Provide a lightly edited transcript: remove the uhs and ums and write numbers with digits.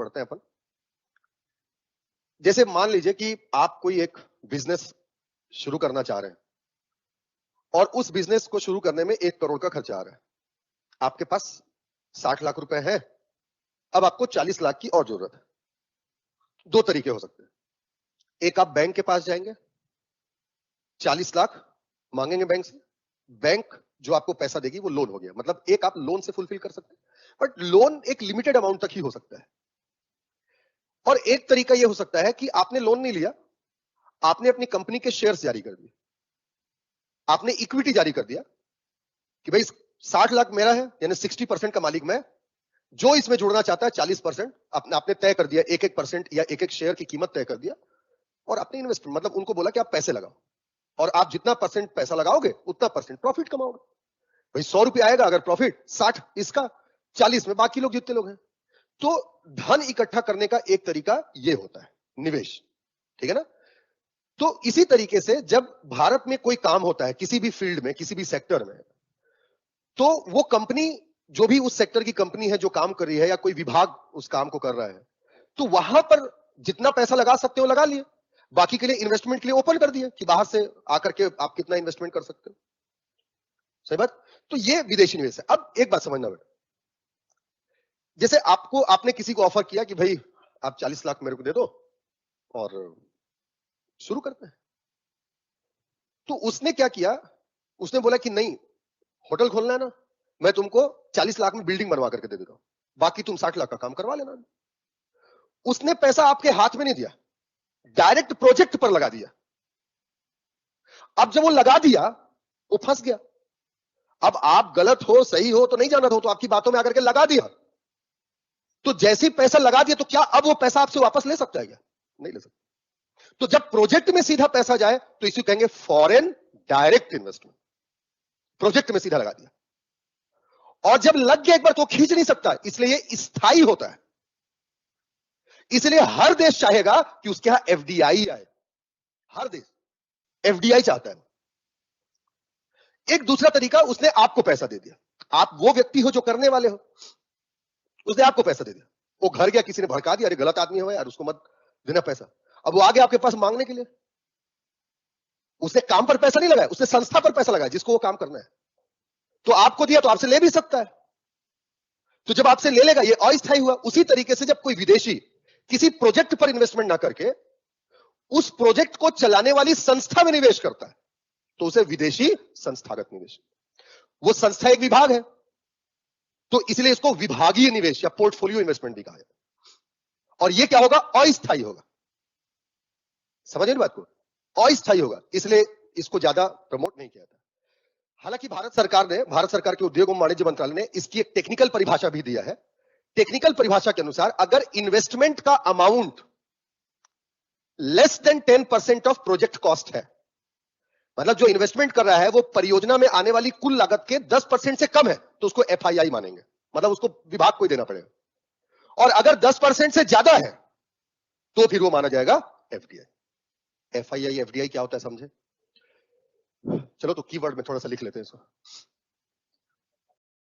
पढ़ते हैं अपन। जैसे मान लीजिए कि आप कोई एक बिजनेस शुरू करना चाह रहे हैं और उस बिजनेस को शुरू करने में 1 करोड़ का खर्चा आ रहा है। आपके पास 60 लाख रुपए हैं, अब आपको 40 लाख की और जरूरत है। 2 तरीके हो सकते हैं। एक, आप बैंक के पास जाएंगे, 40 लाख मांगेंगे बैंक से, बैंक जो आपको पैसा देगी वो लोन हो गया। मतलब एक, आप लोन से फुलफिल कर सकते हैं, बट लोन एक लिमिटेड अमाउंट तक ही हो सकता है। और एक तरीका यह हो सकता है कि आपने लोन नहीं लिया, आपने अपनी कंपनी के शेयर्स जारी कर दिए, आपने इक्विटी जारी कर दिया कि भाई 60 लाख मेरा है, यानी 60% का मालिक मैं, जो इसमें जुड़ना चाहता है 40% आपने तय कर दिया, 1-1% या 1-1 शेयर की कीमत तय कर दिया, और आपने इन्वेस्टमेंट मतलब उनको बोला कि आप पैसे लगाओ, और आप जितना % पैसा लगाओगे उतना % प्रॉफिट कमाओगे। भाई 100 रुपया आएगा, अगर प्रॉफिट 60 इसका, 40 में बाकी लोग जितने लोग हैं। तो धन इकट्ठा करने का एक तरीका यह होता है निवेश, ठीक है ना। तो इसी तरीके से जब भारत में कोई काम होता है किसी भी फील्ड में, किसी भी सेक्टर में, तो वो कंपनी, जो भी उस सेक्टर की कंपनी है जो काम कर रही है, या कोई विभाग उस काम को कर रहा है, तो वहां पर जितना पैसा लगा सकते हो लगा लिए, बाकी के लिए इन्वेस्टमेंट के लिए ओपन कर दिया कि बाहर से आकर के आप कितना इन्वेस्टमेंट कर सकते हो। सही बात। तो ये विदेशी निवेश है। अब एक बात समझना बेटा, जैसे आपने किसी को ऑफर किया कि भाई आप 40 लाख मेरे को दे दो और शुरू करते हैं, तो उसने क्या किया, उसने बोला कि नहीं, होटल खोलना है ना, मैं तुमको 40 लाख में बिल्डिंग बनवा करके दे देता हूं, बाकी तुम 60 लाख का काम करवा लेना। उसने पैसा आपके हाथ में नहीं दिया, डायरेक्ट प्रोजेक्ट पर लगा दिया। अब जब वो लगा दिया, वो फंस गया। अब आप गलत हो सही हो तो नहीं जानत हो, तो आपकी बातों में आकर के लगा दिया, तो जैसे ही पैसा लगा दिया, तो क्या अब वो पैसा आपसे वापस ले सकता है क्या? नहीं ले सकता। तो जब प्रोजेक्ट में सीधा पैसा जाए तो इसे कहेंगे फॉरेन डायरेक्ट इन्वेस्टमेंट। प्रोजेक्ट में सीधा लगा दिया, और जब लग गया एक बार तो खींच नहीं सकता, इसलिए ये स्थायी होता है। इसलिए हर देश चाहेगा कि उसके यहां एफडीआई आए। हर देश एफडीआई चाहता है। एक दूसरा तरीका, उसने आपको पैसा दे दिया, आप वो व्यक्ति हो जो करने वाले हो, उसने आपको पैसा दे दिया, वो घर गया, किसी ने भड़का दिया, अरे गलत आदमी हो यार, उसको मत देना पैसा। अब वो आ गया आपके पास मांगने के लिए, उसने काम पर पैसा नहीं लगाया, उसने संस्था पर पैसा लगाया जिसको वो काम करना है। तो आपको दिया तो आपसे ले भी सकता है, तो जब आपसे ले लेगा ये अस्थायी हुआ। उसी तरीके से जब कोई विदेशी किसी प्रोजेक्ट पर इन्वेस्टमेंट ना करके उस प्रोजेक्ट को चलाने वाली संस्था में निवेश करता है, तो उसे विदेशी संस्थागत निवेश। वो संस्था एक विभाग है, तो इसलिए इसको विभागीय निवेश या पोर्टफोलियो इन्वेस्टमेंट भी कहा जाता है। और ये क्या होगा? अस्थायी होगा। समझिए बात को, अस्थायी होगा, इसलिए इसको ज्यादा प्रमोट नहीं किया था। हालांकि भारत सरकार के उद्योग एवं वाणिज्य मंत्रालय ने इसकी एक टेक्निकल परिभाषा भी दिया है। टेक्निकल परिभाषा के अनुसार अगर इन्वेस्टमेंट का amount less than 10% of project cost है, मतलब जो इन्वेस्टमेंट कर रहा है वो परियोजना में आने वाली कुल लागत के 10% से कम है, तो उसको एफआईआई मानेंगे, मतलब उसको विभाग को ही देना पड़ेगा। और अगर 10% से ज्यादा है तो फिर वो माना जाएगा एफडीआई। एफआईआई एफडीआई क्या होता है समझे? चलो तो कीवर्ड में थोड़ा सा लिख लेते हैं इसको।